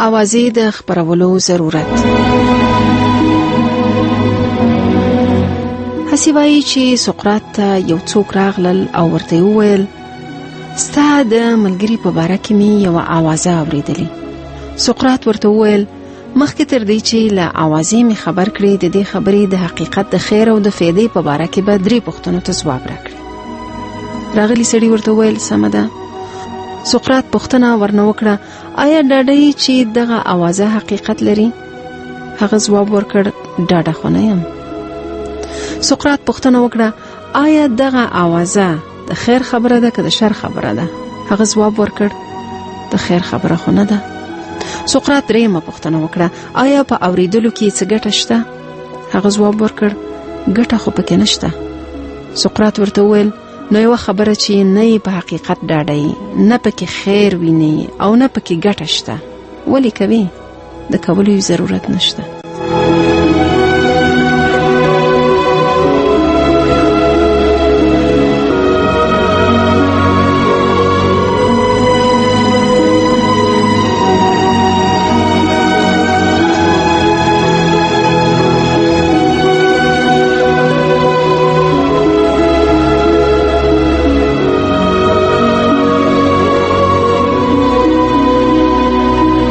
اوازې د خبرولو ضرورت. هسې وایي چې سقراط ته یو څوک راغلل او ورته وویل ستا د ملګري په باره کې مې یوه اوازه اورېدلې. سقراط ورته وویل مخکې تر دې چې له اوازې مې خبر کړې د دې خبرې د حقیقت د خیر او د فایدې په باره کې به 3 پوښتنو ته ځواب راکړي. راغلی سړي ورته وویل سمه ده. سقراط پوښتنه ورنه وکړه آیا ډاډه یې چې دغه اوازه حقیقت لري؟ هغه ځواب ورکړ ډاډه خو نه یم. سقراط پوښتنه وکړه آیا دغه اوازه د خیر خبره ده که د شر خبره ده؟ هغه ځواب ورکړ د خیر خبره خو نه ده. سقراط درېیمه پوښتنه وکړه آیا په اوریدلو کې څه ګټه شته؟ هغه ځواب ورکړ ګټه خو پکې نشته. سقراط ورته وویل نو یوه خبره چې نه یې په حقیقت ډاډه یې، نه پکې خیر ویني او نه پکې ګټه شته، ولې کوي؟ د کولو ضرورت نشته.